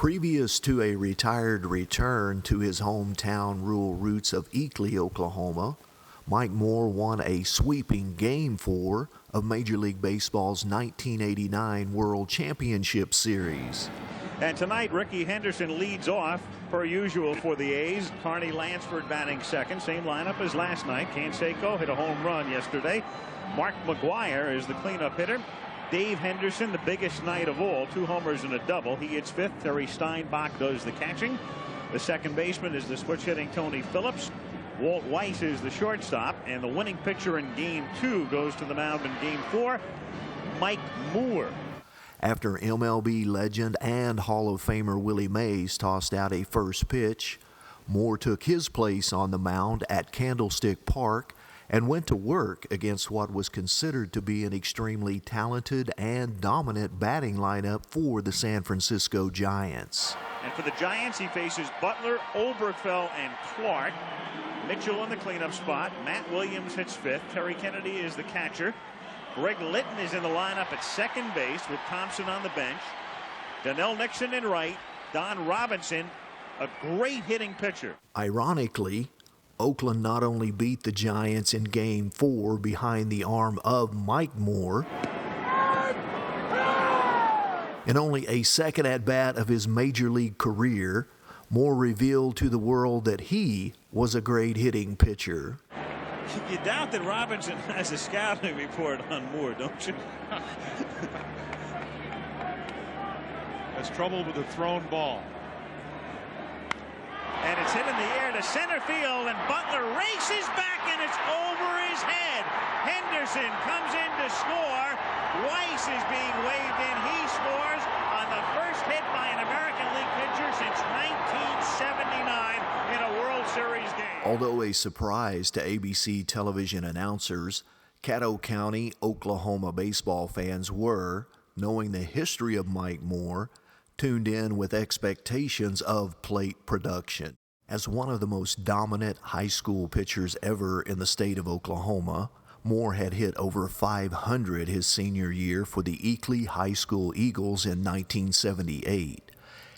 Previous to a retired return to his hometown rural roots of Eckley, Oklahoma, Mike Moore won a sweeping Game 4 of Major League Baseball's 1989 World Championship Series. And tonight, Ricky Henderson leads off, per usual for the A's. Carney Lansford batting second. Same lineup as last night. Canseco hit a home run yesterday. Mark McGuire is the cleanup hitter. Dave Henderson, the biggest night of all, 2 homers and a double. He hits fifth. Terry Steinbach does the catching. The second baseman is the switch-hitting Tony Phillips. Walt Weiss is the shortstop, and the winning pitcher in Game 2 goes to the mound in Game 4, Mike Moore. After MLB legend and Hall of Famer Willie Mays tossed out a first pitch, Moore took his place on the mound at Candlestick Park and went to work against what was considered to be an extremely talented and dominant batting lineup for the San Francisco Giants. And for the Giants, he faces Butler, Oberkfell, and Clark. Mitchell in the cleanup spot. Matt Williams hits fifth. Terry Kennedy is the catcher. Greg Litton is in the lineup at second base with Thompson on the bench. Donnell Nixon in right. Don Robinson, a great hitting pitcher. Ironically, Oakland not only beat the Giants in Game 4 behind the arm of Mike Moore, in only a second at-bat of his major league career, Moore revealed to the world that he was a great hitting pitcher. You doubt that Robinson has a scouting report on Moore, don't you? Has trouble with the thrown ball. And it's hit in the air to center field, and Butler races back, and it's over his head. Henderson comes in to score. Weiss is being waved in. He scores on the first hit by an American League pitcher since 1979 in a World Series game. Although a surprise to ABC television announcers, Caddo County, Oklahoma baseball fans were, knowing the history of Mike Moore, tuned in with expectations of plate production. As one of the most dominant high school pitchers ever in the state of Oklahoma, Moore had hit over 500 his senior year for the Eckley High School Eagles in 1978.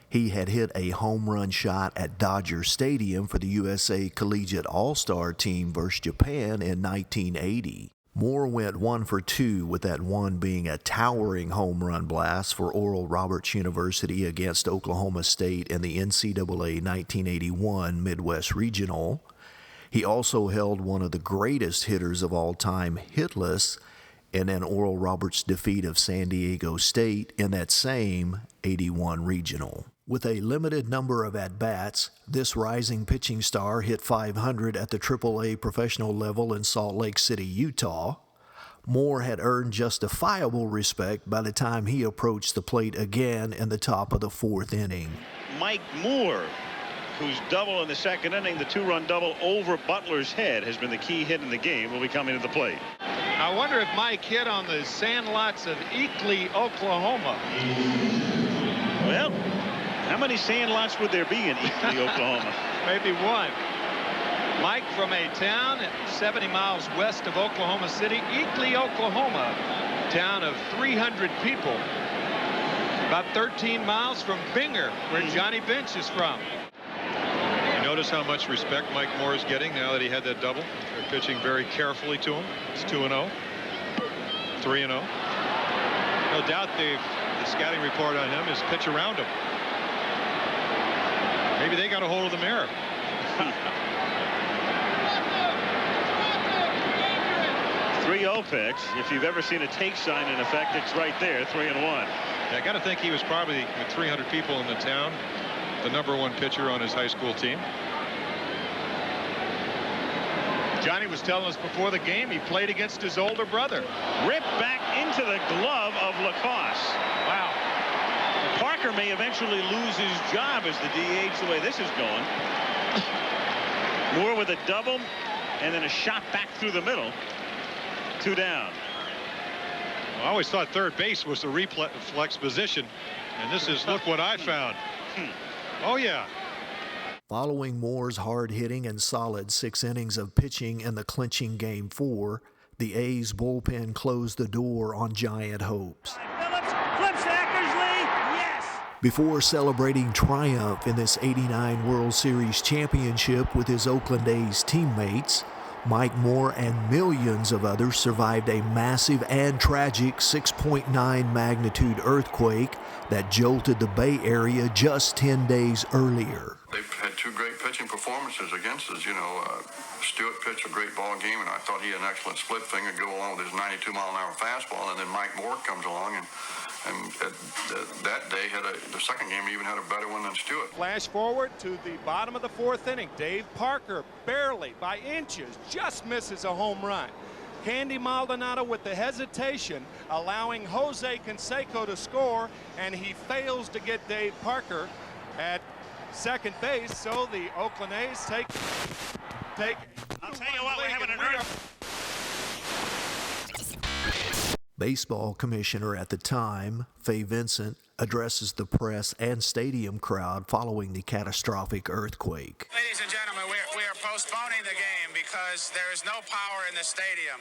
He had hit a home run shot at Dodger Stadium for the USA Collegiate All-Star team versus Japan in 1980. Moore went 1 for 2, with that one being a towering home run blast for Oral Roberts University against Oklahoma State in the NCAA 1981 Midwest Regional. He also held one of the greatest hitters of all time hitless in an Oral Roberts defeat of San Diego State in that same 81 Regional. With a limited number of at-bats, this rising pitching star hit 500 at the AAA professional level in Salt Lake City, Utah. Moore had earned justifiable respect by the time he approached the plate again in the top of the 4th inning. Mike Moore, whose double in the second inning, the 2-run double over Butler's head, has been the key hit in the game, will be coming to the plate. I wonder if Mike hit on the sandlots of Eckley, Oklahoma. Well, how many sandlots would there be in Eckley, Oklahoma? Maybe one. Mike from a town 70 miles west of Oklahoma City, Eckley, Oklahoma, town of 300 people, about 13 miles from Binger, where Johnny Bench is from. You notice how much respect Mike Moore is getting now that he had that double. They're pitching very carefully to him. It's 2-0, 3-0. No doubt the scouting report on him is pitch around him. Maybe they got a hold of the mirror. 3-0 pitch. If you've ever seen a take sign in effect, it's right there, 3-1. I got to think he was probably, with 300 people in the town, the #1 pitcher on his high school team. Johnny was telling us before the game he played against his older brother. Ripped back into the glove of Lacoste. Wow. Parker may eventually lose his job as the DH the way this is going. Moore with a double and then a shot back through the middle. 2 down. I always thought third base was the reflex position, and this is, look what I found. Oh yeah. Following Moore's hard-hitting and solid 6 innings of pitching in the clinching Game 4, the A's bullpen closed the door on Giant hopes. Phillips flips to Eckersley. Yes. Before celebrating triumph in this '89 World Series championship with his Oakland A's teammates, Mike Moore and millions of others survived a massive and tragic 6.9 magnitude earthquake that jolted the Bay Area just 10 days earlier. They've had two great pitching performances against us. Stewart pitched a great ball game, and I thought he had an excellent split finger go along with his 92-mile-an-hour fastball, and then Mike Moore comes along and that day the second game even had a better one than Stewart. Flash forward to the bottom of the fourth inning. Dave Parker barely by inches just misses a home run. Candy Maldonado with the hesitation, allowing Jose Canseco to score, and he fails to get Dave Parker at second base, so the Oakland A's take. I'll tell you what, we're having an Baseball commissioner at the time, Fay Vincent, addresses the press and stadium crowd following the catastrophic earthquake. Ladies and gentlemen, we are postponing the game because there is no power in the stadium.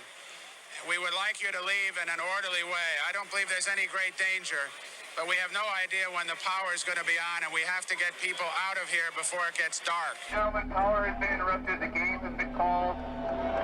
We would like you to leave in an orderly way. I don't believe there's any great danger, but we have no idea when the power is going to be on, and we have to get people out of here before it gets dark. Gentlemen, power has been interrupted. The game has been called.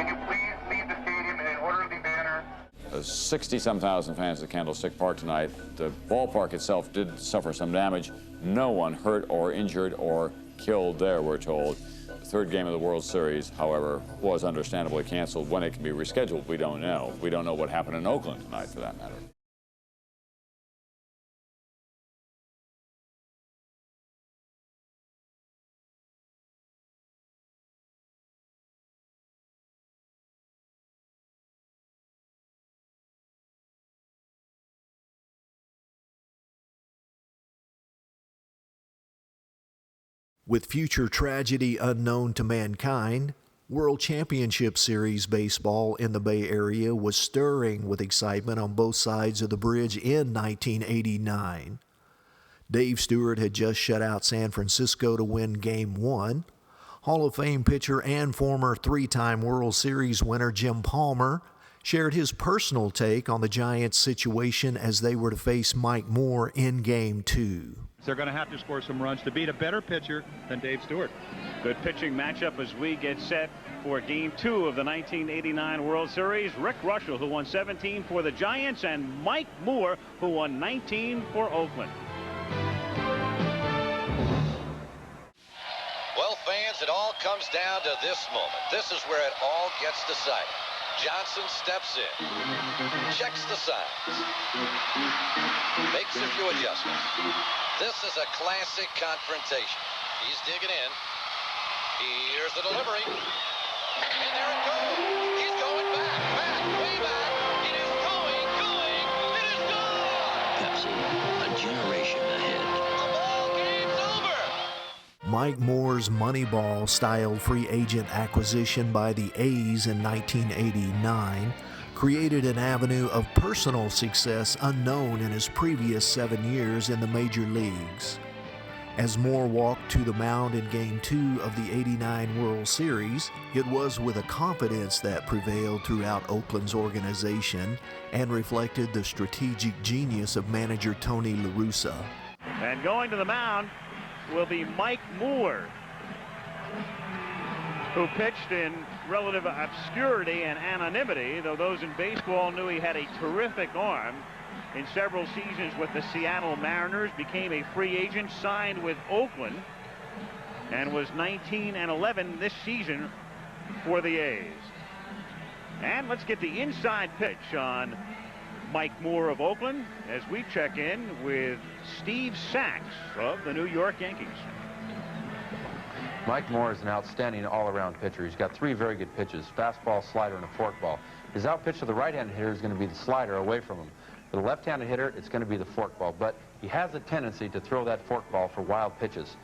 Can you please leave the stadium in an orderly manner? 60-some thousand fans at Candlestick Park tonight. The ballpark itself did suffer some damage. No one hurt or injured or killed there, we're told. The third game of the World Series, however, was understandably canceled. When it can be rescheduled, we don't know. We don't know what happened in Oakland tonight, for that matter. With future tragedy unknown to mankind, World Championship Series baseball in the Bay Area was stirring with excitement on both sides of the bridge in 1989. Dave Stewart had just shut out San Francisco to win Game 1. Hall of Fame pitcher and former three-time World Series winner Jim Palmer shared his personal take on the Giants' situation as they were to face Mike Moore in Game 2. They're going to have to score some runs to beat a better pitcher than Dave Stewart. Good pitching matchup as we get set for Game 2 of the 1989 World Series. Rick Russell, who won 17 for the Giants, and Mike Moore, who won 19 for Oakland. Well, fans, it all comes down to this moment. This is where it all gets decided. Johnson steps in, checks the signs, makes a few adjustments. This is a classic confrontation. He's digging in. Here's the delivery. And there it goes. He's going back, way back. It is going. It is gone. Pepsi, a generation ahead. The ball game's over. Mike Moore's Moneyball-style free agent acquisition by the A's in 1989 created an avenue of personal success unknown in his previous 7 years in the major leagues. As Moore walked to the mound in Game 2 of the '89 World Series, it was with a confidence that prevailed throughout Oakland's organization and reflected the strategic genius of manager Tony La Russa. And going to the mound will be Mike Moore, who pitched in relative obscurity and anonymity, though those in baseball knew he had a terrific arm. In several seasons with the Seattle Mariners, became a free agent, signed with Oakland, and was 19-11 this season for the A's. And let's get the inside pitch on Mike Moore of Oakland as we check in with Steve Sachs of the New York Yankees. Mike Moore is an outstanding all-around pitcher. He's got three very good pitches: fastball, slider, and a forkball. His out pitch to the right-handed hitter is going to be the slider away from him. For the left-handed hitter, it's going to be the forkball, but he has a tendency to throw that forkball for wild pitches.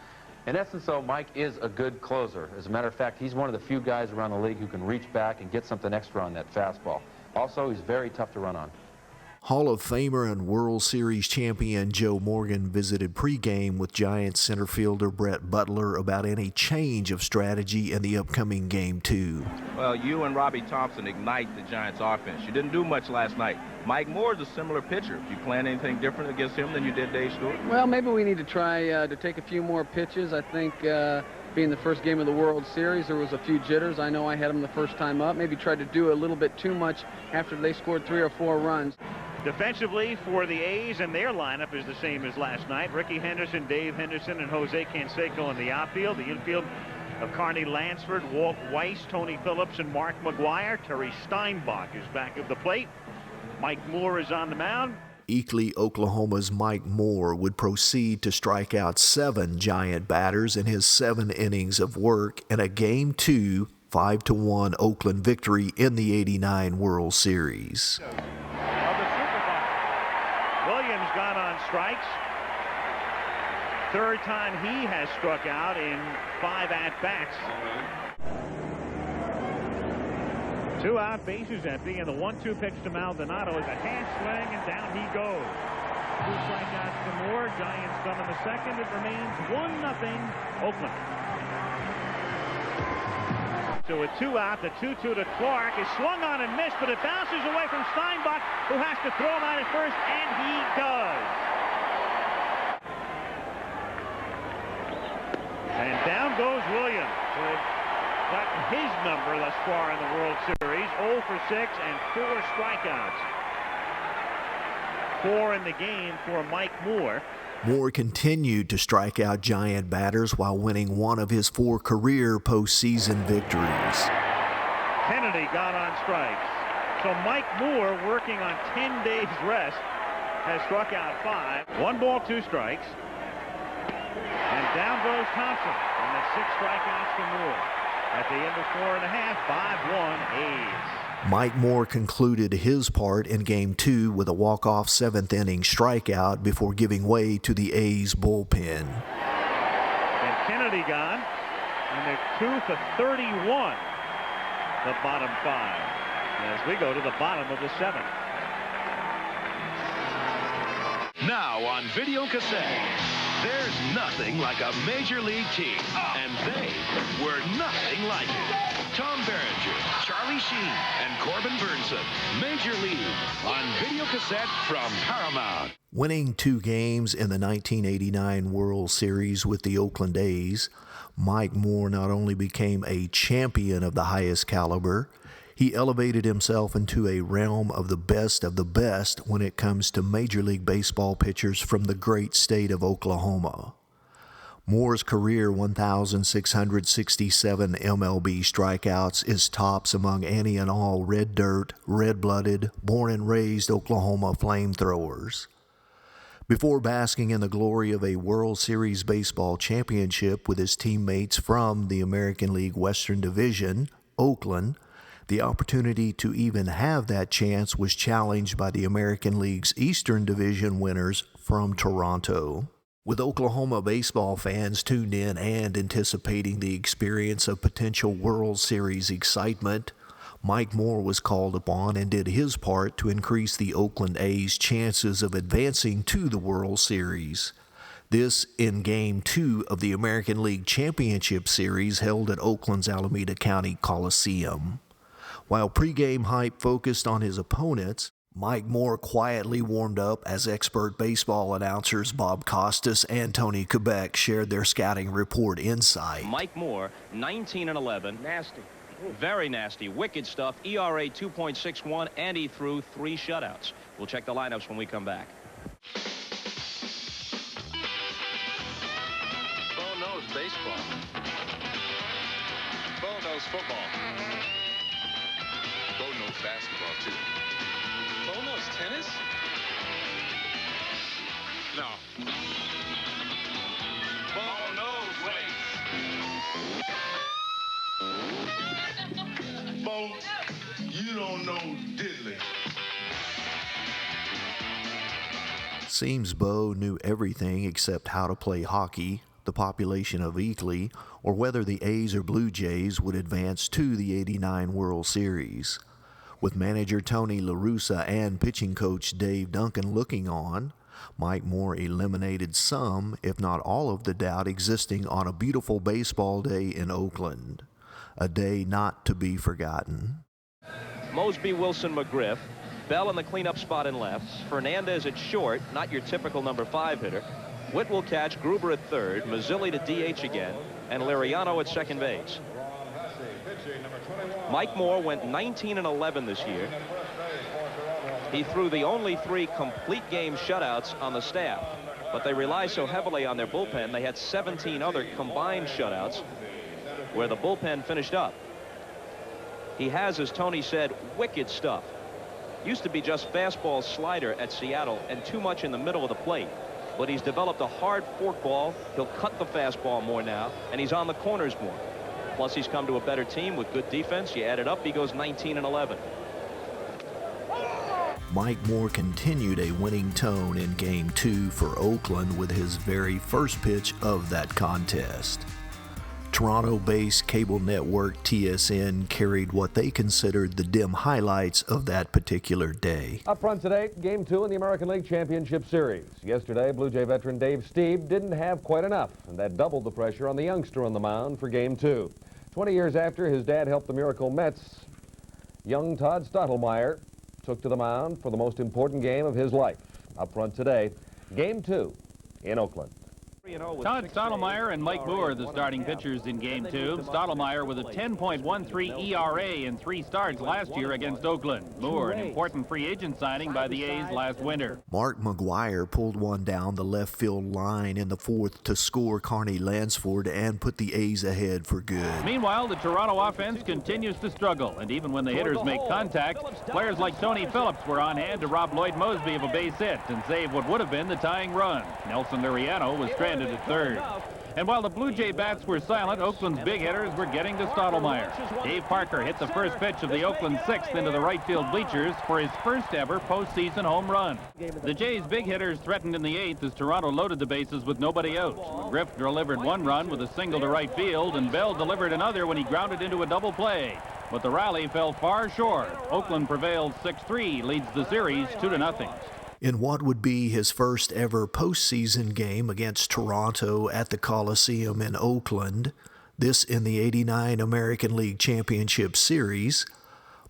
In essence, though, Mike is a good closer. As a matter of fact, he's one of the few guys around the league who can reach back and get something extra on that fastball. Also, he's very tough to run on. Hall of Famer and World Series champion Joe Morgan visited pregame with Giants center fielder Brett Butler about any change of strategy in the upcoming Game 2. Well, you and Robbie Thompson ignite the Giants' offense. You didn't do much last night. Mike Moore is a similar pitcher. Do you plan anything different against him than you did Dave Stewart? Well, maybe we need to try to take a few more pitches. I think being the first game of the World Series, there was a few jitters. I know I had them the first time up. Maybe tried to do a little bit too much after they scored 3 or 4 runs. Defensively for the A's, and their lineup is the same as last night. Ricky Henderson, Dave Henderson, and Jose Canseco in the outfield. The infield of Carney Lansford, Walt Weiss, Tony Phillips, and Mark McGuire. Terry Steinbach is back of the plate. Mike Moore is on the mound. Eakly, Oklahoma's Mike Moore would proceed to strike out 7 Giant batters in his 7 innings of work in a Game 2 5-1 Oakland victory in the '89 World Series. Williams got on strikes. Third time he has struck out in 5 at-bats. 2 out, bases empty, and the 1-2 pitch to Maldonado is a half swing, and down he goes. 2 strikeouts to Moore. Giants come in the second. It remains 1-0 Oakland. So a 2 out, the 2-2 to Clark is swung on and missed, but it bounces away from Steinbach, who has to throw him out at first, and he does. And down goes Williams, who has gotten his number thus far in the World Series, 0 for 6 and 4 strikeouts. 4 in the game for Mike Moore. Moore continued to strike out Giant batters while winning one of his 4 career postseason victories. Kennedy got on strikes. So Mike Moore, working on 10 days rest, has struck out 5. 1 ball, 2 strikes. And down goes Thompson. And that's 6 strikeouts for Moore. At the end of 4.5, 5-1 A's. Mike Moore concluded his part in Game 2 with a walk-off 7th-inning strikeout before giving way to the A's bullpen. And Kennedy gone, and they're 2 for 31, the bottom 5, as we go to the bottom of the 7th. Now on video cassette, there's nothing like a major league team, and they were nothing like it. Tom Berenger, Charlie Sheen, and Corbin Burnson. Major League on video cassette from Paramount. Winning 2 games in the 1989 World Series with the Oakland A's, Mike Moore not only became a champion of the highest caliber, he elevated himself into a realm of the best when it comes to Major League Baseball pitchers from the great state of Oklahoma. Moore's career 1,667 MLB strikeouts is tops among any and all red dirt, red-blooded, born and raised Oklahoma flamethrowers. Before basking in the glory of a World Series baseball championship with his teammates from the American League Western Division, Oakland, the opportunity to even have that chance was challenged by the American League's Eastern Division winners from Toronto. With Oklahoma baseball fans tuned in and anticipating the experience of potential World Series excitement, Mike Moore was called upon and did his part to increase the Oakland A's chances of advancing to the World Series. This in Game 2 of the American League Championship Series held at Oakland's Alameda County Coliseum. While pregame hype focused on his opponents, Mike Moore quietly warmed up as expert baseball announcers Bob Costas and Tony Quebec shared their scouting report insight. Mike Moore, 19-11. Nasty. Very nasty. Wicked stuff. ERA 2.61, and he threw 3 shutouts. We'll check the lineups when we come back. Bo knows baseball. Bo knows football. Bo knows basketball, too. Bo knows tennis? No. Bo knows weights. Bo, you don't know diddly. Seems Bo knew everything except how to play hockey, the population of Eakly, or whether the A's or Blue Jays would advance to the '89 World Series. With manager Tony La Russa and pitching coach Dave Duncan looking on, Mike Moore eliminated some, if not all, of the doubt existing on a beautiful baseball day in Oakland. A day not to be forgotten. Mosby, Wilson, McGriff. Bell in the cleanup spot in left. Fernandez at short, not your typical number 5 hitter. Witt will catch, Gruber at third, Mazzilli to DH again, and Liriano at second base. Mike Moore went 19-11 this year. He threw the only 3 complete game shutouts on the staff, but they rely so heavily on their bullpen. They had 17 other combined shutouts where the bullpen finished up. He has, as Tony said, wicked stuff. Used to be just fastball, slider at Seattle and too much in the middle of the plate. But he's developed a hard forkball. He'll cut the fastball more now, and he's on the corners more. Plus, he's come to a better team with good defense. You add it up, he goes 19-11. Mike Moore continued a winning tone in Game 2 for Oakland with his very first pitch of that contest. Toronto-based cable network TSN carried what they considered the dim highlights of that particular day. Up front today, Game 2 in the American League Championship Series. Yesterday, Blue Jay veteran Dave Stieb didn't have quite enough, and that doubled the pressure on the youngster on the mound for Game 2. 20 years after his dad helped the Miracle Mets, young Todd Stottlemyre took to the mound for the most important game of his life. Up front today, Game 2 in Oakland. Todd Stottlemyre and Mike Moore, the starting pitchers in Game 2. Stottlemyre with a 10.13 ERA in 3 starts last year against Oakland. Moore, an important free agent signing by the A's last winter. Mark McGwire pulled one down the left field line in the 4th to score Carney Lansford and put the A's ahead for good. Meanwhile, the Toronto offense continues to struggle, and even when the hitters make contact, players like Tony Phillips were on hand to rob Lloyd Mosby of a base hit and save what would have been the tying run. Nelson Liriano was stranded at third. And while the Blue Jay bats were silent, Oakland's big hitters were getting to Stottlemyre. Dave Parker hit the first pitch of the Oakland 6th into the right field bleachers for his first ever postseason home run. The Jays' big hitters threatened in the 8th as Toronto loaded the bases with nobody out. McGriff delivered 1 run with a single to right field, and Bell delivered another when he grounded into a double play. But the rally fell far short. Oakland prevailed 6-3, leads the series 2-0. In what would be his first ever postseason game against Toronto at the Coliseum in Oakland, this in the '89 American League Championship Series,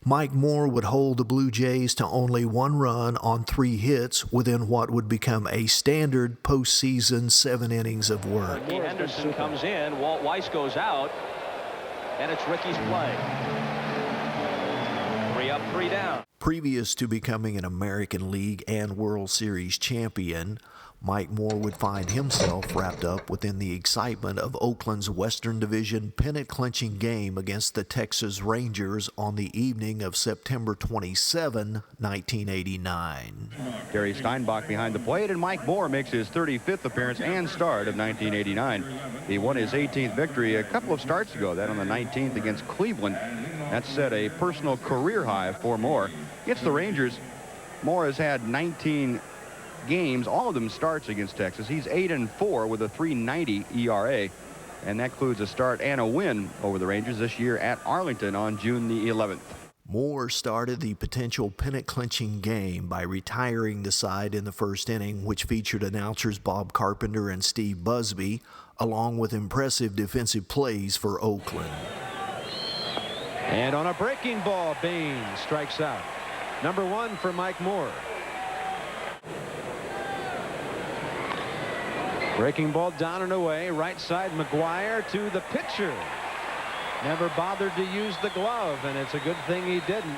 Mike Moore would hold the Blue Jays to only 1 run on 3 hits within what would become a standard postseason 7 innings of work. Ricky Henderson comes in, Walt Weiss goes out, and it's Ricky's play. 3 up, 3 down. Previous to becoming an American League and World Series champion, Mike Moore would find himself wrapped up within the excitement of Oakland's Western Division pennant-clinching game against the Texas Rangers on the evening of September 27, 1989. Gary Steinbach behind the plate, and Mike Moore makes his 35th appearance and start of 1989. He won his 18th victory a couple of starts ago, that on the 19th against Cleveland. That set a personal career high for Moore. Against the Rangers, Moore has had 19 games, all of them starts against Texas. He's 8-4 with a 3.90 ERA, and that includes a start and a win over the Rangers this year at Arlington on June the 11th. Moore started the potential pennant-clinching game by retiring the side in the first inning, which featured announcers Bob Carpenter and Steve Busby, along with impressive defensive plays for Oakland. And on a breaking ball, Baines strikes out. Number 1 for Mike Moore. Breaking ball down and away. Right side, McGwire to the pitcher. Never bothered to use the glove, and it's a good thing he didn't.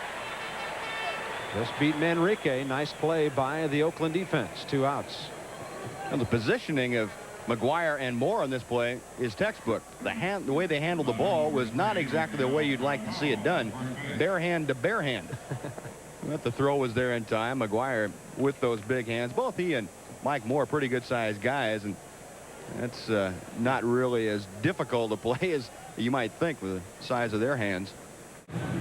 Just beat Manrique. Nice play by the Oakland defense. 2 outs. And the positioning of McGwire and Moore on this play is textbook. The way they handled the ball was not exactly the way you'd like to see it done. Bare hand to bare hand. But the throw was there in time. McGwire with those big hands. Both he and Mike Moore pretty good sized guys, and that's not really as difficult a play as you might think with the size of their hands.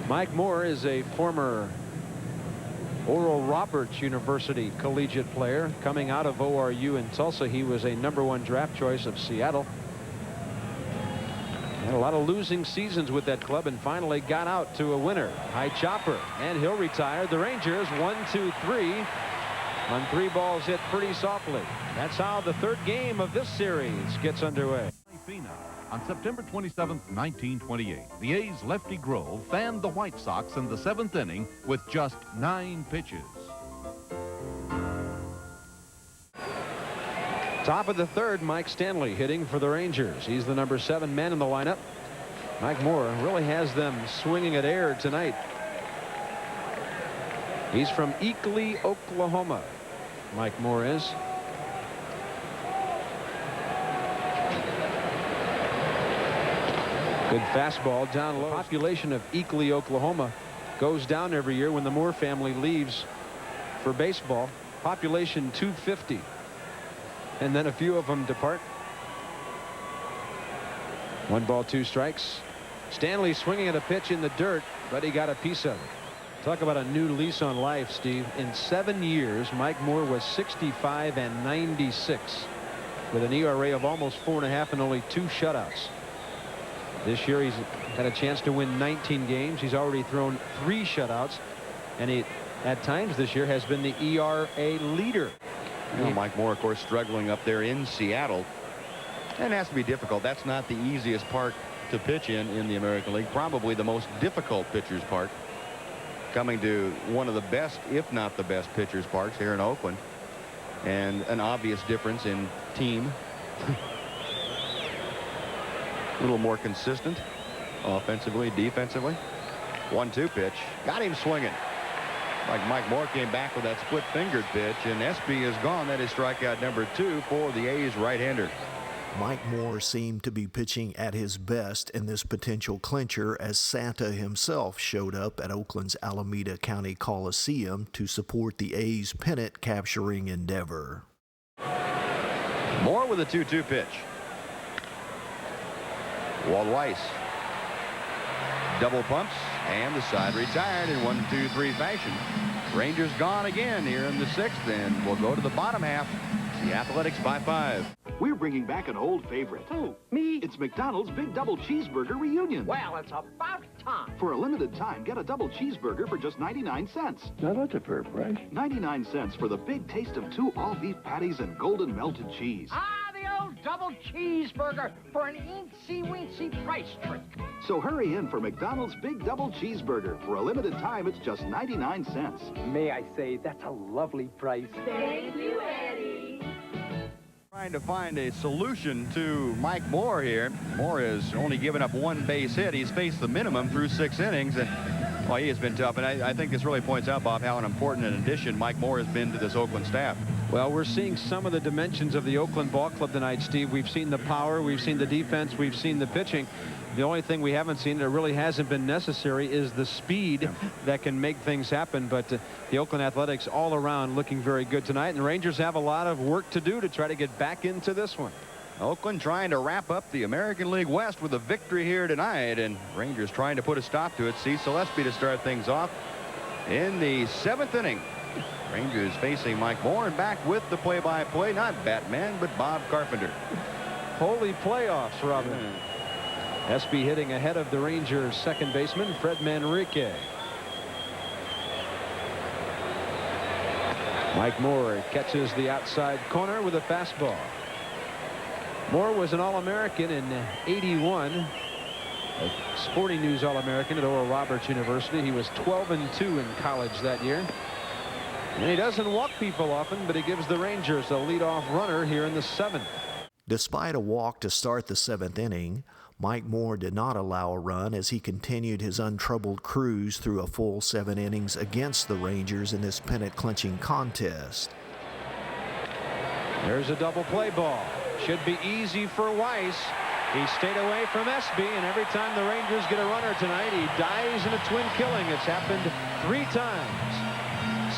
Mike Moore is a former Oral Roberts University collegiate player coming out of ORU in Tulsa. He was a #1 draft choice of Seattle. Had a lot of losing seasons with that club and finally got out to a winner. High chopper, and he'll retire. The Rangers 1-2-3 on 3 balls hit pretty softly. That's how the 3rd game of this series gets underway. On September 27, 1928, the A's Lefty Grove fanned the White Sox in the 7th inning with just 9 pitches. Top of the 3rd, Mike Stanley hitting for the Rangers. He's the number 7 man in the lineup. Mike Moore really has them swinging at air tonight. He's from Eakley, Oklahoma. Mike Moore is. Good fastball down low. The population of Eakley, Oklahoma goes down every year when the Moore family leaves for baseball. Population 250. And then a few of them depart. 1 ball, 2 strikes. Stanley swinging at a pitch in the dirt, but he got a piece of it. Talk about a new lease on life, Steve. In 7 years, Mike Moore was 65 and 96 with an ERA of almost 4.5 and only 2 shutouts. This year he's had a chance to win 19 games. He's already thrown 3 shutouts, and he at times this year has been the ERA leader. You know, Mike Moore, of course, struggling up there in Seattle. And it has to be difficult. That's not the easiest park to pitch in the American League. Probably the most difficult pitcher's park. Coming to one of the best, if not the best, pitcher's parks here in Oakland. And an obvious difference in team. A little more consistent offensively, defensively. 1-2 pitch. Got him swinging. Like Mike Moore came back with that split-fingered pitch, and Espy is gone. That is strikeout number 2 for the A's right-hander. Mike Moore seemed to be pitching at his best in this potential clincher as Santa himself showed up at Oakland's Alameda County Coliseum to support the A's pennant-capturing endeavor. Moore with a 2-2 pitch. Walt Weiss. Double pumps, and the side retired in 1-2-3 fashion. Rangers gone again here in the 6th, and we'll go to the bottom half. The Athletics by 5. We're bringing back an old favorite. Who? Me? It's McDonald's Big Double Cheeseburger Reunion. Well, it's about time. For a limited time, get a double cheeseburger for just 99 cents. Now, that's a fair price. 99 cents for the big taste of 2 all-beef patties and golden melted cheese. The old double cheeseburger for an eensy-weensy price trick. So hurry in for McDonald's Big Double Cheeseburger. For a limited time, it's just 99 cents. May I say, that's a lovely price. Thank you, Eddie. Trying to find a solution to Mike Moore here. Moore has only given up 1 base hit. He's faced the minimum through 6 innings, and well, he has been tough. And I think this really points out, Bob, how an important an addition Mike Moore has been to this Oakland staff. Well, we're seeing some of the dimensions of the Oakland ball club tonight, Steve. We've seen the power, we've seen the defense, we've seen the pitching. The only thing we haven't seen that really hasn't been necessary is the speed that can make things happen. But the Oakland Athletics all around looking very good tonight. And the Rangers have a lot of work to do to try to get back into this one. Oakland trying to wrap up the American League West with a victory here tonight. And Rangers trying to put a stop to it. Cecil Espy to start things off in the 7th inning. Rangers facing Mike Moore, and back with the play-by-play, not Batman, but Bob Carpenter. Holy playoffs, Robin. Espy hitting ahead of the Rangers' second baseman, Fred Manrique. Mike Moore catches the outside corner with a fastball. Moore was an All-American in '81. A Sporting News All-American at Oral Roberts University. He was 12-2 in college that year. And he doesn't walk people often, but he gives the Rangers a leadoff runner here in the 7th. Despite a walk to start the 7th inning, Mike Moore did not allow a run as he continued his untroubled cruise through a full 7 innings against the Rangers in this pennant-clinching contest. There's a double play ball. Should be easy for Weiss. He stayed away from Espy, and every time the Rangers get a runner tonight, he dies in a twin killing. It's happened 3 times.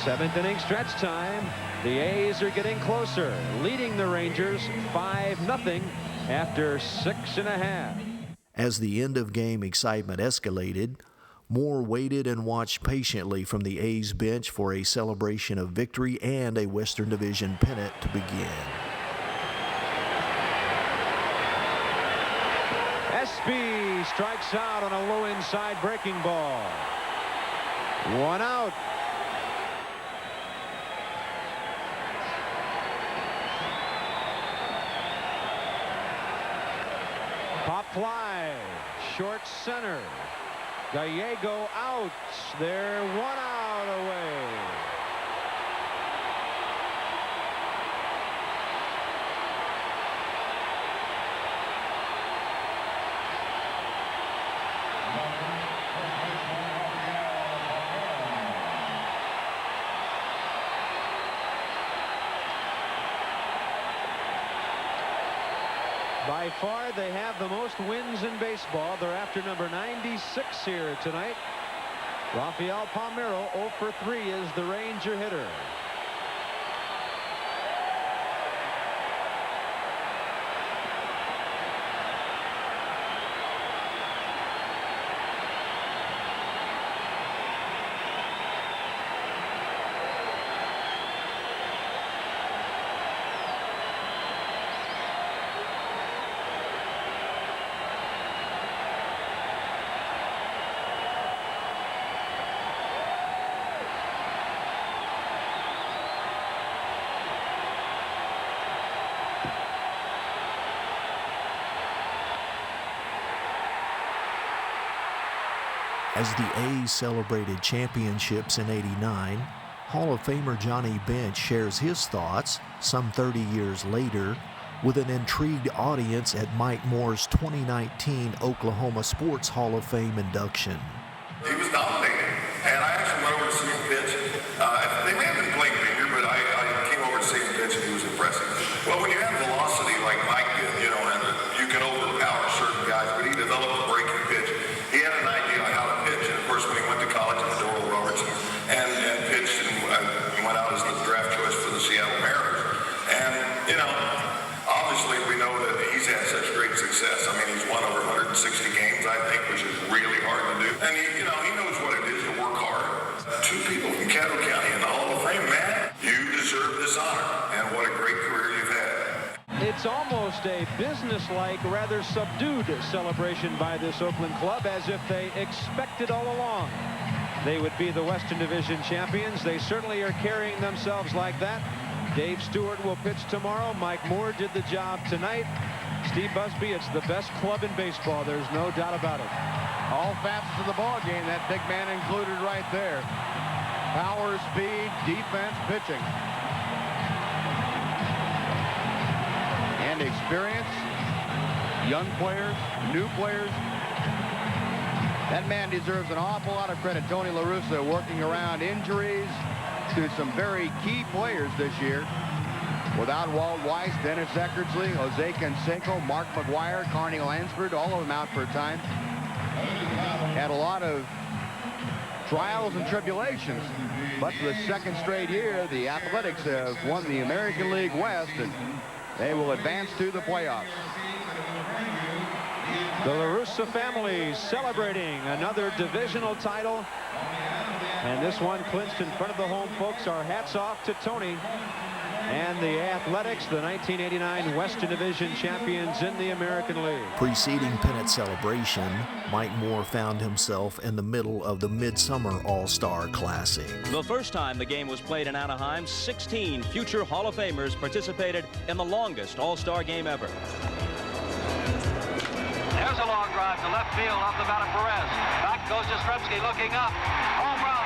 7th inning stretch time. The A's are getting closer, leading the Rangers 5-0 after 6.5. As the end-of-game excitement escalated, Moore waited and watched patiently from the A's bench for a celebration of victory and a Western Division pennant to begin. Busby strikes out on a low inside breaking ball. 1 out. Pop fly, short center. Gallego out. They're 1 out away. By far, they have the most wins in baseball. They're after number 96 here tonight. Rafael Palmeiro, 0 for 3, is the Ranger hitter. As the A's celebrated championships in '89, Hall of Famer Johnny Bench shares his thoughts some 30 years later with an intrigued audience at Mike Moore's 2019 Oklahoma Sports Hall of Fame induction. He was dominating, and I actually went over to see him pitch. They may have been playing finger, but I came over to see him pitch, and he was impressive. Well, when you have velocity like Mike did, you know, and you can overpower certain guys, but he developed a breaking pitch. He had an idea on how to pitch, and of course, when he went to college at Doral Robertson and pitched and went out as the draft choice for the Seattle Mariners. And, you know, obviously we know that he's had such great success. I mean, he's won over 160 games, I think, which is really hard to do. And, he knows what it is to work hard. 2 people from Caddo County in the Hall of Fame, man. You deserve this honor, and what a great career you've had. It's almost a business-like, rather subdued celebration by this Oakland club, as if they expected all along they would be the Western Division champions. They certainly are carrying themselves like that. Dave Stewart will pitch tomorrow. Mike Moore did the job tonight. Steve Busby, it's the best club in baseball. There's no doubt about it. All facets of the ball game, that big man included right there. Power, speed, defense, pitching. And experience, young players, new players. That man deserves an awful lot of credit. Tony La Russa working around injuries to some very key players this year. Without Walt Weiss, Dennis Eckersley, Jose Canseco, Mark McGuire, Carney Lansford, all of them out for a time. Had a lot of trials and tribulations, but for the second straight year, the Athletics have won the American League West, and they will advance to the playoffs. The La Russa family celebrating another divisional title, and this one clinched in front of the home folks. Our hats off to Tony and the Athletics, the 1989 Western Division champions in the American League. Preceding pennant celebration, Mike Moore found himself in the middle of the Midsummer All-Star Classic. The first time the game was played in Anaheim, 16 future Hall of Famers participated in the longest All-Star game ever. There's a long drive to left field off the bat of Perez. Back goes Yastrzemski looking up. Home run.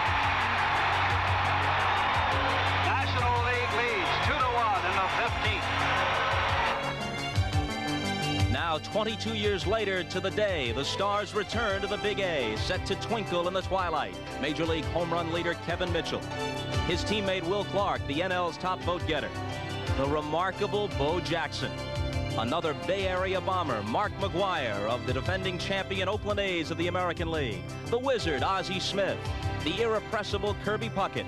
National League leads 2-1 in the 15th. Now, 22 years later to the day, the Stars return to the Big A, set to twinkle in the twilight. Major League home run leader Kevin Mitchell. His teammate Will Clark, the NL's top vote getter. The remarkable Bo Jackson. Another Bay Area bomber, Mark McGuire, of the defending champion Oakland A's of the American League. The Wizard, Ozzie Smith. The irrepressible Kirby Puckett.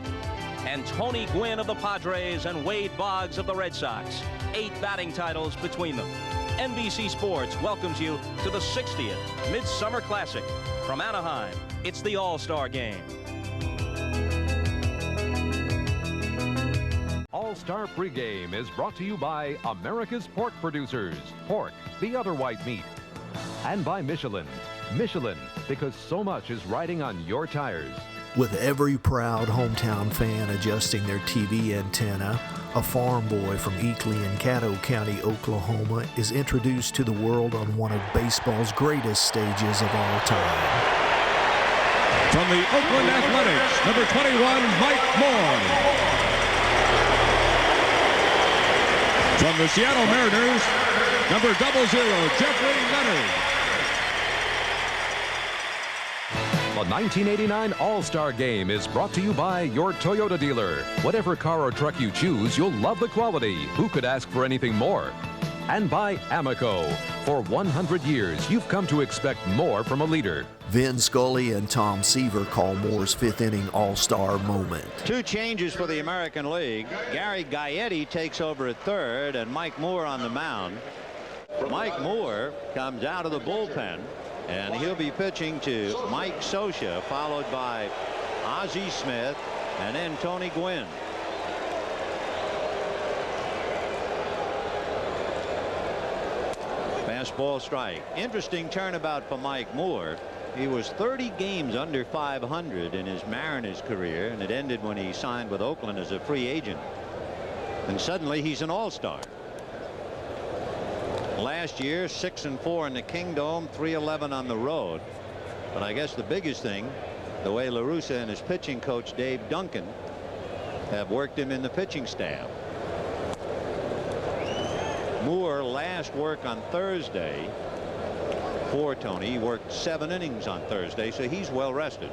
And Tony Gwynn of the Padres and Wade Boggs of the Red Sox. 8 batting titles between them. NBC Sports welcomes you to the 60th Midsummer Classic. From Anaheim, it's the All-Star Game. All-Star Pregame is brought to you by America's Pork Producers. Pork, the other white meat. And by Michelin. Michelin, because so much is riding on your tires. With every proud hometown fan adjusting their TV antenna, a farm boy from Eakley in Caddo County, Oklahoma, is introduced to the world on one of baseball's greatest stages of all time. From the Oakland Athletics, number 21, Mike Moore. From the Seattle Mariners, number 00, Jeffrey Leonard. The 1989 All-Star Game is brought to you by your Toyota dealer. Whatever car or truck you choose, you'll love the quality. Who could ask for anything more? And by Amoco. For 100 years, you've come to expect more from a leader. Vin Scully and Tom Seaver call Moore's fifth-inning All-Star moment. Two changes for the American League. Gary Gaetti takes over at third, and Mike Moore on the mound. Mike Moore comes out of the bullpen, and he'll be pitching to Mike Scioscia, followed by Ozzie Smith, and then Tony Gwynn. Fastball strike. Interesting turnabout for Mike Moore. He was 30 games under 500 in his Mariners career, and it ended when he signed with Oakland as a free agent. And suddenly he's an all-star. Last year, 6-4 in the Kingdome, 3-11 on the road. But I guess the biggest thing, the way La Russa and his pitching coach Dave Duncan have worked him in the pitching staff. Moore last work on Thursday for Tony. He worked 7 innings on Thursday, so he's well rested.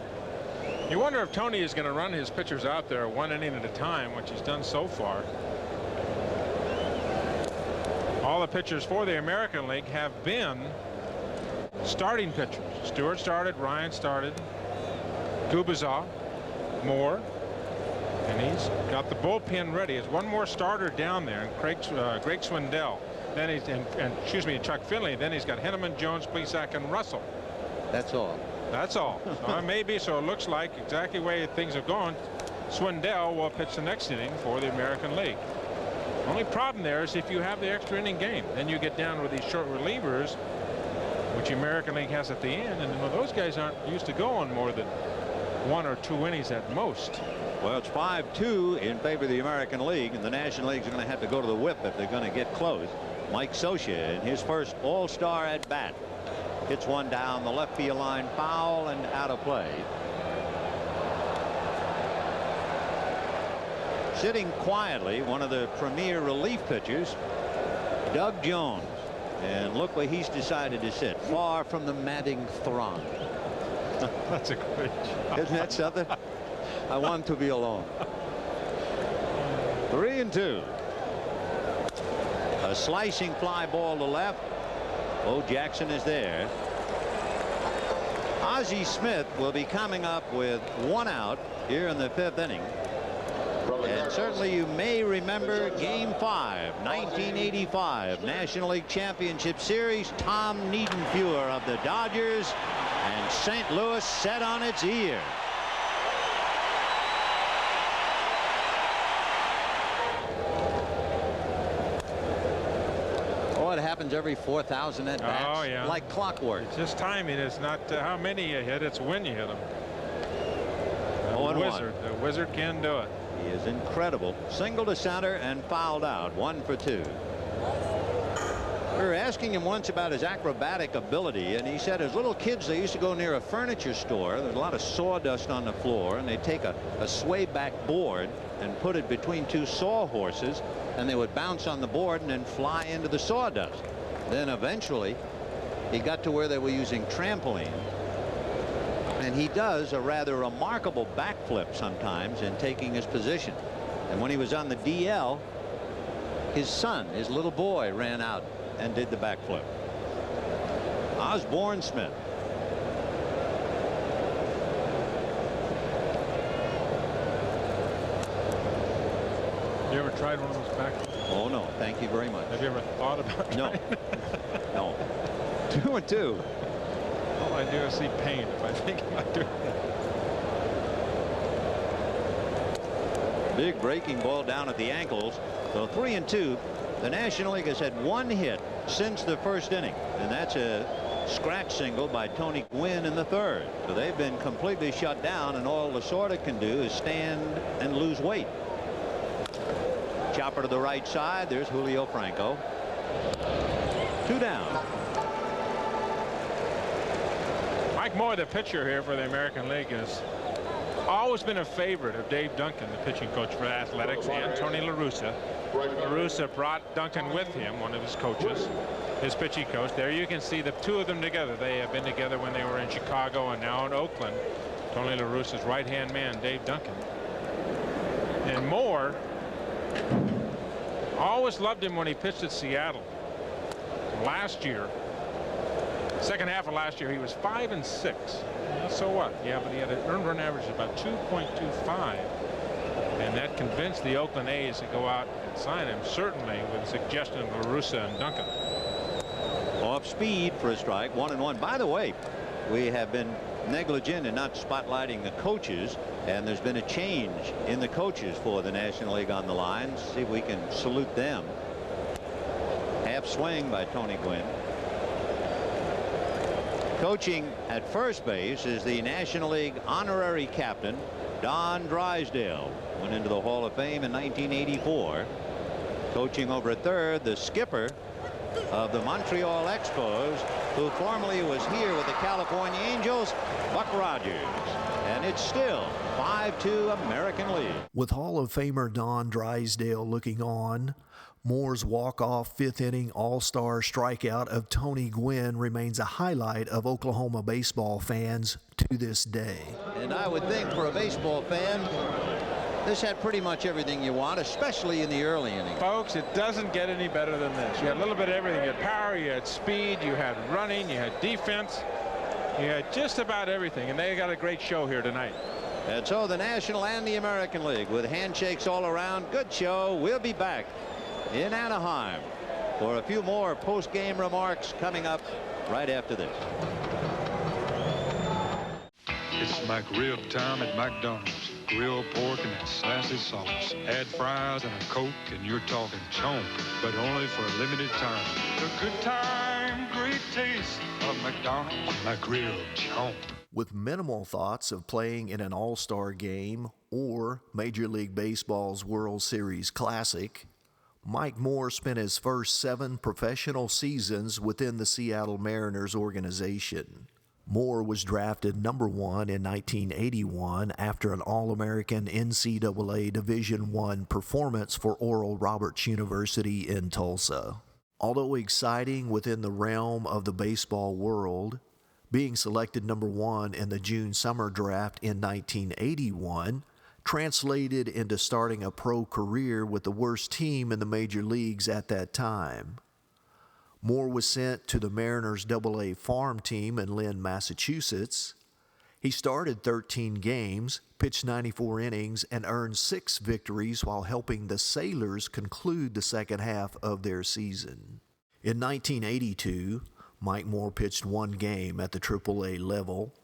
You wonder if Tony is going to run his pitchers out there 1 inning at a time, which he's done so far. All the pitchers for the American League have been starting pitchers. Stewart started, Ryan started, Gubicza, Moore, and he's got the bullpen ready. There's one more starter down there, and Greg Swindell. Then he's excuse me, Chuck Finley. Then he's got Henneman, Jones, Plesac, and Russell. That's all. That's all. So maybe so. It looks like exactly the way things are going. Swindell will pitch the next inning for the American League. Only problem there is if you have the extra inning game, then you get down with these short relievers, which the American League has at the end, and those guys aren't used to going more than 1 or 2 innings at most. Well, it's 5-2 in favor of the American League, and the National League's going to have to go to the whip if they're going to get close. Mike Scioscia in his first all-star at bat hits one down the left field line, foul and out of play. Sitting quietly, one of the premier relief pitchers, Doug Jones, and look where he's decided to sit, far from the madding throng. That's a great job. Isn't that something? I want to be alone. 3-2. A slicing fly ball to left. Bo Jackson is there. Ozzie Smith will be coming up with 1 out here in the 5th inning. And certainly you may remember Game 5, 1985 National League Championship Series. Tom Niedenfuhr of the Dodgers, and St. Louis set on its ear. Oh, it happens every 4,000 at bats. Oh, yeah. Like clockwork. It's just timing. It's not how many you hit, it's when you hit them. The wizard can do it. He is incredible. Single to center and fouled out. 1 for 2. We were asking him once about his acrobatic ability, and he said as little kids they used to go near a furniture store. There's a lot of sawdust on the floor, and they'd take a sway back board and put it between 2 sawhorses, and they would bounce on the board and then fly into the sawdust. Then eventually he got to where they were using trampoline. And he does a rather remarkable backflip sometimes in taking his position. And when he was on the DL, his son, his little boy, ran out and did the backflip. Osborne Smith. You ever tried one of those backflips? Oh, no. Thank you very much. Have you ever thought about No. No. 2-2. All I do is see pain if I think about doing that. Big breaking ball down at the ankles. So 3-2. The National League has had 1 hit since the 1st inning, and that's a scratch single by Tony Gwynn in the third. So they've been completely shut down, and all Lasorda can do is stand and lose weight. Chopper to the right side. There's Julio Franco. 2 down. Mike Moore, the pitcher here for the American League, has always been a favorite of Dave Duncan, the pitching coach for Athletics, and Tony La Russa. La Russa brought Duncan with him, one of his coaches, his pitching coach. There you can see the two of them together. They have been together when they were in Chicago and now in Oakland. Tony La Russa's right-hand man, Dave Duncan. And Moore, always loved him when he pitched at Seattle. Last year, second half of last year, he was 5-6. So what? Yeah, but he had an earned run average of about 2.25, and that convinced the Oakland A's to go out and sign him, certainly with the suggestion of La Russa and Duncan. Off speed for a strike. 1-1. By the way, we have been negligent in not spotlighting the coaches, and there's been a change in the coaches for the National League on the line. See if we can salute them. Half swing by Tony Gwynn. Coaching at first base is the National League honorary captain, Don Drysdale. Went into the Hall of Fame in 1984. Coaching over at third, the skipper of the Montreal Expos, who formerly was here with the California Angels, Buck Rogers. And it's still 5-2 American League. With Hall of Famer Don Drysdale looking on, Moore's walk-off fifth-inning all-star strikeout of Tony Gwynn remains a highlight of Oklahoma baseball fans to this day. And I would think for a baseball fan, this had pretty much everything you want, especially in the early innings. Folks, it doesn't get any better than this. You had a little bit of everything. You had power, you had speed, you had running, you had defense, you had just about everything, and they got a great show here tonight. And so the National and the American League with handshakes all around. Good show. We'll be back in Anaheim for a few more post-game remarks coming up right after this. It's McRib time at McDonald's. Grilled pork and that sassy sauce. Add fries and a Coke and you're talking chomp, but only for a limited time. The good time, great taste of McDonald's. McRib chomp. With minimal thoughts of playing in an all-star game or Major League Baseball's World Series Classic, Mike Moore spent his first 7 professional seasons within the Seattle Mariners organization. Moore was drafted number 1 in 1981 after an All-American NCAA Division I performance for Oral Roberts University in Tulsa. Although exciting within the realm of the baseball world, being selected number 1 in the June summer draft in 1981 translated into starting a pro career with the worst team in the major leagues at that time. Moore was sent to the Mariners AA farm team in Lynn, Massachusetts. He started 13 games, pitched 94 innings, and earned 6 victories while helping the Sailors conclude the second half of their season. In 1982, Mike Moore pitched 1 game at the AAA level,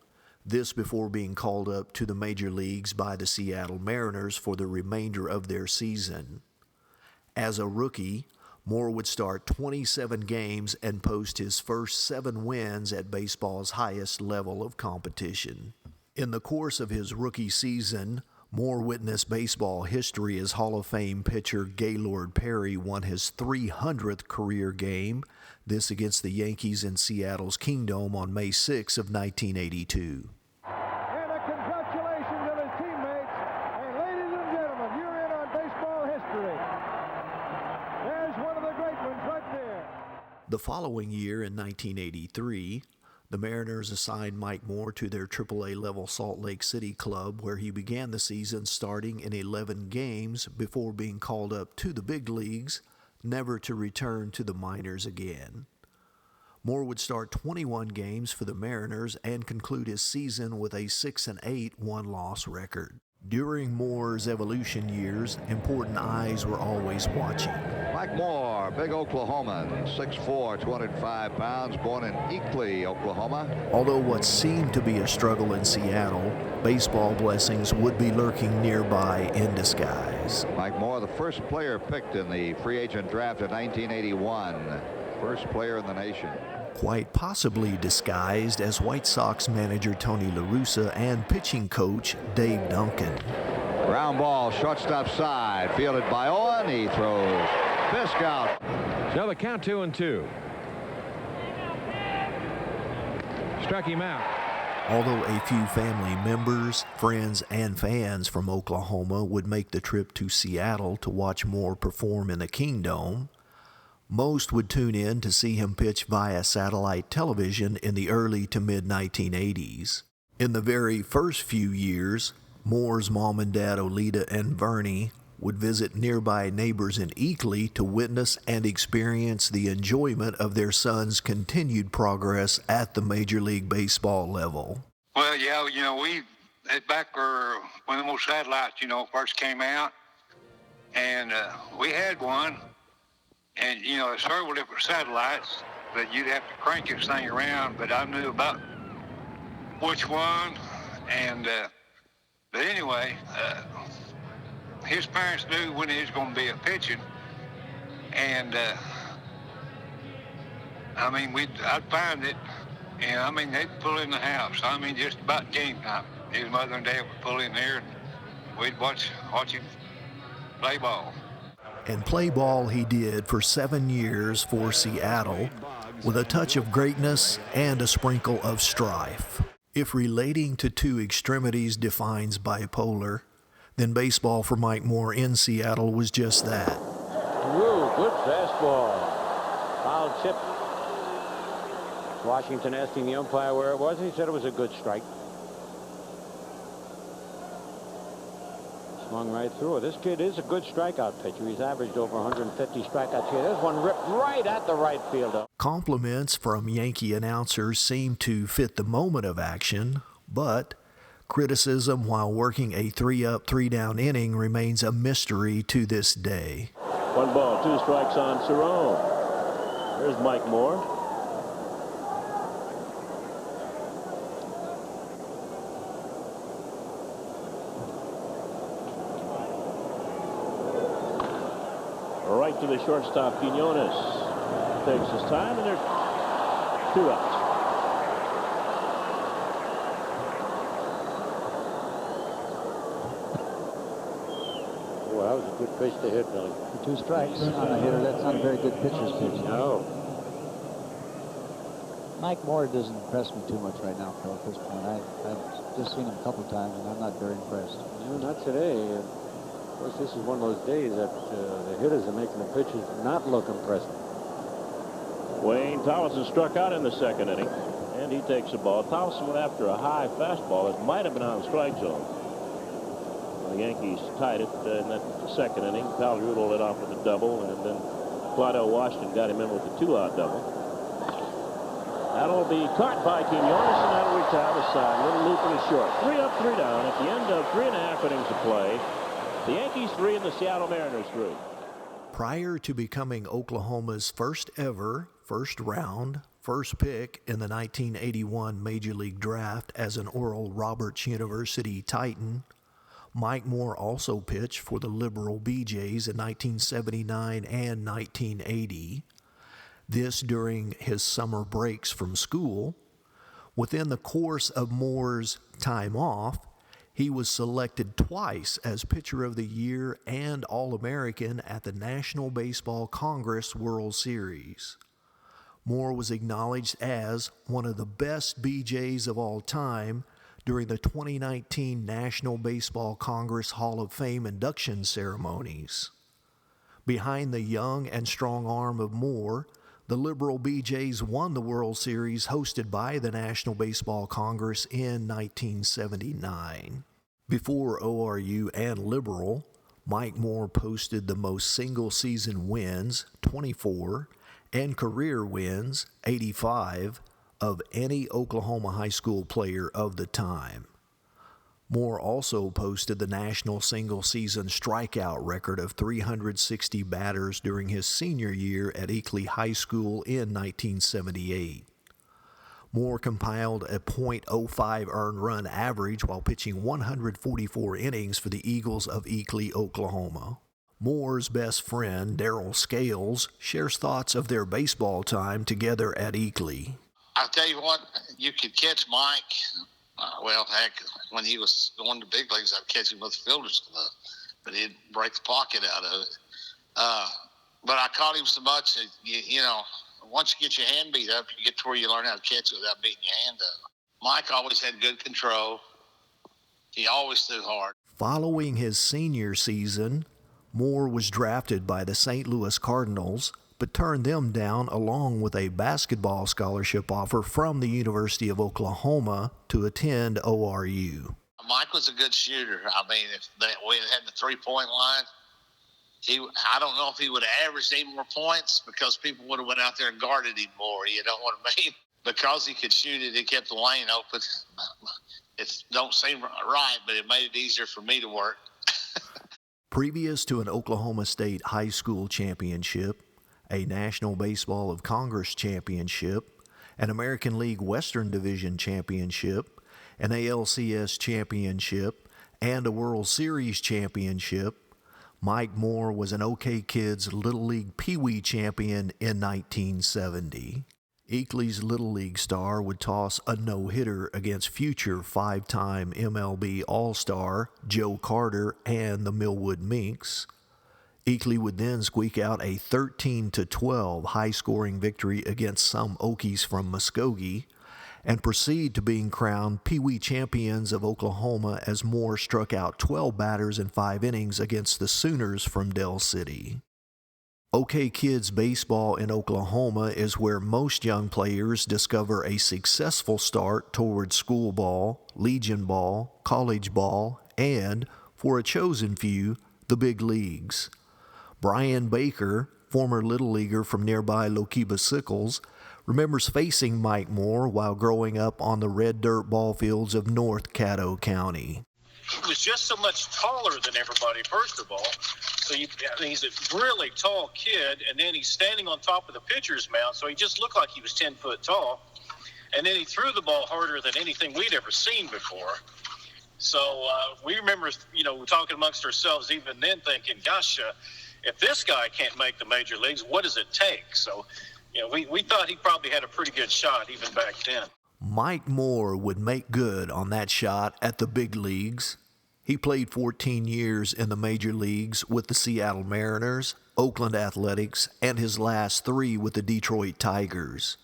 this before being called up to the major leagues by the Seattle Mariners for the remainder of their season. As a rookie, Moore would start 27 games and post his first 7 wins at baseball's highest level of competition. In the course of his rookie season, Moore witnessed baseball history as Hall of Fame pitcher Gaylord Perry won his 300th career game, this against the Yankees in Seattle's Kingdome on May 6 of 1982. And a congratulations to his teammates. And ladies and gentlemen, you're in on baseball history. There's one of the great ones right there. The following year, in 1983, the Mariners assigned Mike Moore to their AAA-level Salt Lake City club, where he began the season starting in 11 games before being called up to the big leagues, never to return to the minors again. Moore would start 21 games for the Mariners and conclude his season with a 6-8 one-loss record. During Moore's evolution years, important eyes were always watching. Mike Moore, big Oklahoman, 6'4", 205 pounds, born in Eakley, Oklahoma. Although what seemed to be a struggle in Seattle, baseball blessings would be lurking nearby in disguise. Mike Moore, the first player picked in the free agent draft of 1981. First player in the nation. quite possibly disguised as White Sox manager Tony La Russa and pitching coach Dave Duncan. Ground ball, shortstop side, fielded by Owen. He throws Fisk out. So the count 2-2. Struck him out. Although a few family members, friends, and fans from Oklahoma would make the trip to Seattle to watch Moore perform in the Kingdome, most would tune in to see him pitch via satellite television in the early to mid-1980s. In the very first few years, Moore's mom and dad, Oleta and Vernie, would visit nearby neighbors in Eakley to witness and experience the enjoyment of their son's continued progress at the Major League Baseball level. Well, yeah, you know, back when the satellites, you know, first came out, and we had one, and, you know, several different satellites that you'd have to crank this thing around, but I knew about which one, and, but anyway, his parents knew when he was going to be a pitching, and I mean, I'd find it, and I mean, they'd pull in the house. I mean, just about game time. His mother and dad would pull in there, and we'd watch him play ball. And play ball he did for 7 years for Seattle, with a touch of greatness and a sprinkle of strife. If relating to two extremities defines bipolar, then baseball for Mike Moore in Seattle was just that. Woo, good fastball. Foul tip. Washington asking the umpire where it was, and he said it was a good strike. Swung right through it. This kid is a good strikeout pitcher. He's averaged over 150 strikeouts here. There's one ripped right at the right fielder. Compliments from Yankee announcers seemed to fit the moment of action, but criticism while working a 3-up, 3-down inning remains a mystery to this day. 1 ball, 2 strikes on Cerrone. There's Mike Moore. Right to the shortstop, Quinones. Takes his time, and there's 2 outs. Well, that was a good pitch to hit, Billy. 2 strikes on a hitter. That's not a very good pitcher's pitch. No. Mike Moore doesn't impress me too much right now, Phil, at this point. I've just seen him a couple times, and I'm not very impressed. No, not today. Of course, this is one of those days that the hitters are making the pitchers not look impressive. Wayne Towson struck out in the 2nd inning, and he takes the ball. Towson went after a high fastball that might have been on strike zone. The Yankees tied it in that 2nd inning. Pal Rudel led off with a double, and then Claudel Washington got him in with a 2-out double. That'll be caught by Quinones, and that'll retire the side. Little loop in the short. 3 up, 3 down. At the end of 3.5 innings of play, the Yankees 3 and the Seattle Mariners 3. Prior to becoming Oklahoma's first ever first-round, first pick in the 1981 Major League Draft as an Oral Roberts University Titan, Mike Moore also pitched for the Liberal BJs in 1979 and 1980. This during his summer breaks from school. Within the course of Moore's time off, he was selected twice as Pitcher of the Year and All-American at the National Baseball Congress World Series. Moore was acknowledged as one of the best BJs of all time during the 2019 National Baseball Congress Hall of Fame induction ceremonies. Behind the young and strong arm of Moore, the Liberal BJs won the World Series hosted by the National Baseball Congress in 1979. Before ORU and Liberal, Mike Moore posted the most single-season wins, 24, and career wins, 85, of any Oklahoma high school player of the time. Moore also posted the national single-season strikeout record of 360 batters during his senior year at Eakley High School in 1978. Moore compiled a .05 earned run average while pitching 144 innings for the Eagles of Eakley, Oklahoma. Moore's best friend, Darryl Scales, shares thoughts of their baseball time together at Eakley. I'll tell you what, you could catch Mike. Well, heck, when he was going to big leagues, I'd catch him with a fielder's glove, but he'd break the pocket out of it. But I caught him so much that, you know, once you get your hand beat up, you get to where you learn how to catch it without beating your hand up. Mike always had good control. He always threw hard. Following his senior season, Moore was drafted by the St. Louis Cardinals, but turned them down along with a basketball scholarship offer from the University of Oklahoma to attend ORU. Mike was a good shooter. I mean, if we had the three-point line, I don't know if he would have averaged any more points because people would have went out there and guarded him more. You know what I mean? Because he could shoot it, it kept the lane open. It don't seem right, but it made it easier for me to work. Previous to an Oklahoma State high school championship, a National Baseball of Congress championship, an American League Western Division championship, an ALCS championship, and a World Series championship, Mike Moore was an OK Kids Little League Pee Wee champion in 1970. Eakley's Little League star would toss a no-hitter against future five-time MLB All-Star Joe Carter and the Millwood Minks. Eakley would then squeak out a 13-12 high-scoring victory against some Okies from Muskogee and proceed to being crowned Pee Wee champions of Oklahoma as Moore struck out 12 batters in 5 innings against the Sooners from Del City. OK Kids baseball in Oklahoma is where most young players discover a successful start towards school ball, Legion ball, college ball, and, for a chosen few, the big leagues. Brian Baker, former Little Leaguer from nearby Lokiba Sickles, remembers facing Mike Moore while growing up on the red dirt ball fields of North Caddo County. He was just so much taller than everybody, first of all. So he's a really tall kid, and then he's standing on top of the pitcher's mound, so he just looked like he was 10 foot tall. And then he threw the ball harder than anything we'd ever seen before. So we remember, talking amongst ourselves even then thinking, gosh, if this guy can't make the major leagues, what does it take? So, we thought he probably had a pretty good shot even back then. Mike Moore would make good on that shot at the big leagues. He played 14 years in the major leagues with the Seattle Mariners, Oakland Athletics, and his last 3 with the Detroit Tigers.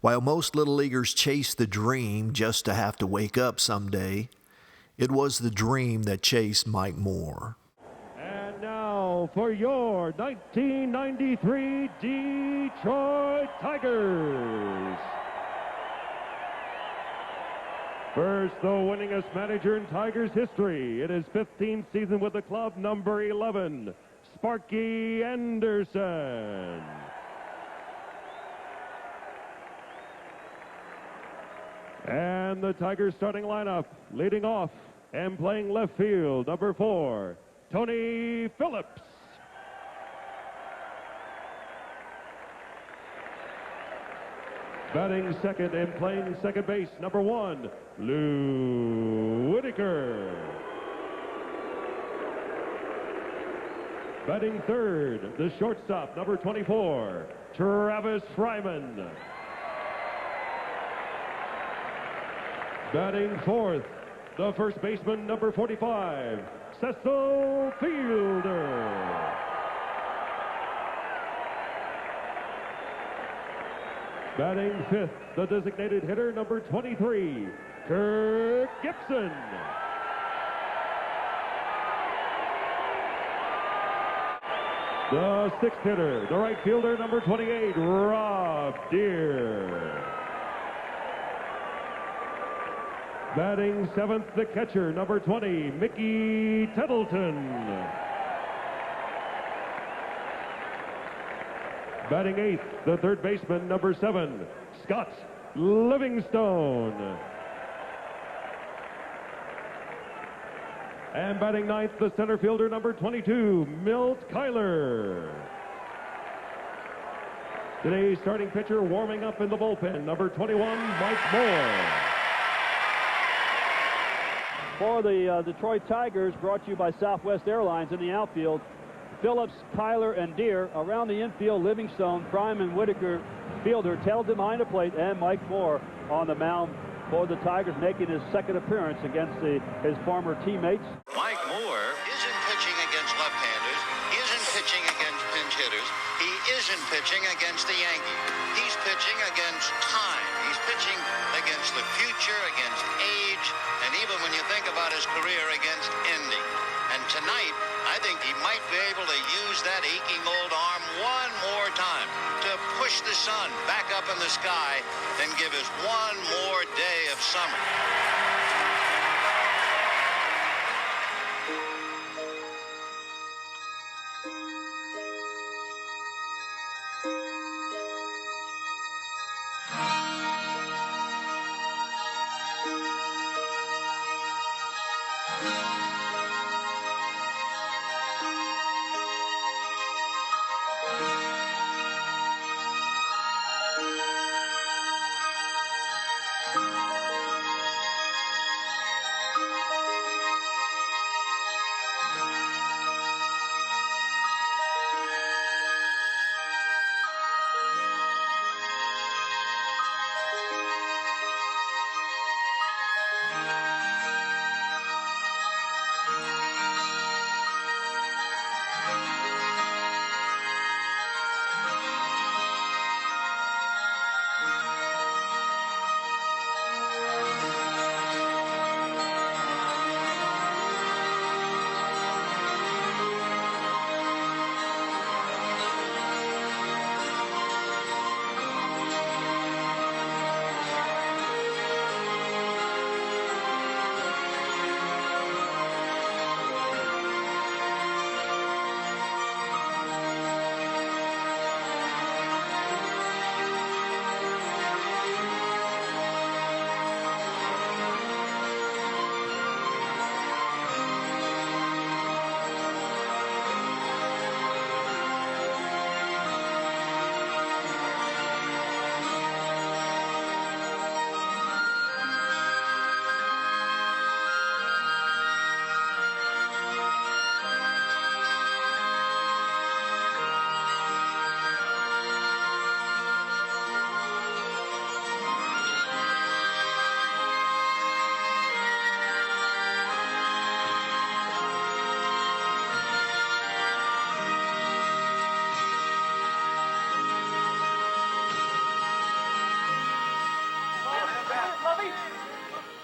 While most Little Leaguers chase the dream just to have to wake up someday, it was the dream that chased Mike Moore. And now for your 1993 Detroit Tigers. First, the winningest manager in Tigers history in his 15th season with the club, number 11, Sparky Anderson. And the Tigers starting lineup, leading off and playing left field, number 4, Tony Phillips. Batting second and playing second base, number 1, Lou Whitaker. Batting third, the shortstop, number 24, Travis Fryman. Batting fourth, the first baseman, number 45, Cecil Fielder. Batting fifth, the designated hitter, number 23, Kirk Gibson. The sixth hitter, the right fielder, number 28, Rob Deere. Batting seventh, the catcher, number 20, Mickey Tettleton. Batting eighth, the third baseman, number 7, Scott Livingstone. And batting ninth, the center fielder, number 22, Milt Kyler. Today's starting pitcher warming up in the bullpen, number 21, Mike Moore. For the Detroit Tigers, brought to you by Southwest Airlines in the outfield, Phillips, Kyler, and Deere. Around the infield, Livingstone, Prime, and Whitaker. Fielder, Teldon behind the plate, and Mike Moore on the mound for the Tigers, making his second appearance against his former teammates. Mike Moore isn't pitching against left-handers, isn't pitching against pinch hitters, he isn't pitching against the Yankees. He's pitching against time. He's pitching against the future, against age, and even when you think about his career, against ending. And tonight, I think he might be able to use that aching old arm one more time to push the sun back up in the sky and give us one more day of summer.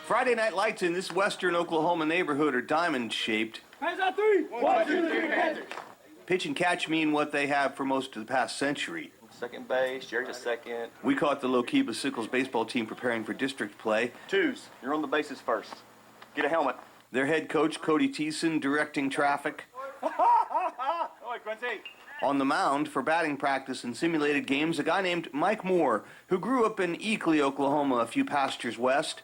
Friday Night Lights in this western Oklahoma neighborhood are diamond-shaped. Hands on three. 1, 2, 3, Panthers. Pitch and catch mean what they have for most of the past century. Second base, Jerry's a second. We caught the Lokiba Sickles baseball team preparing for district play. Twos, you're on the bases first. Get a helmet. Their head coach, Cody Thiessen, directing traffic. On the mound for batting practice and simulated games, a guy named Mike Moore, who grew up in Eakley, Oklahoma, a few pastures west.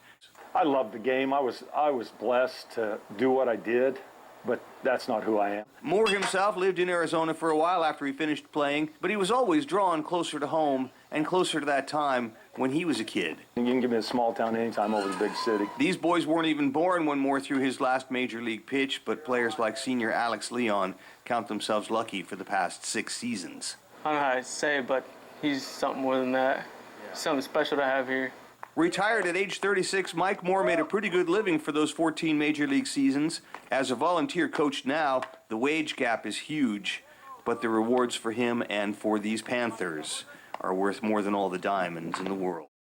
I loved the game. I was blessed to do what I did, but that's not who I am. Moore himself lived in Arizona for a while after he finished playing, but he was always drawn closer to home and closer to that time when he was a kid. You can give me a small town anytime over the big city. These boys weren't even born when Moore threw his last major league pitch, but players like senior Alex Leon count themselves lucky for the past 6 seasons. I don't know how to say it, but he's something more than that. Something special to have here. Retired at age 36, Mike Moore made a pretty good living for those 14 major league seasons. As a volunteer coach now, the wage gap is huge, but the rewards for him and for these Panthers are worth more than all the diamonds in the world.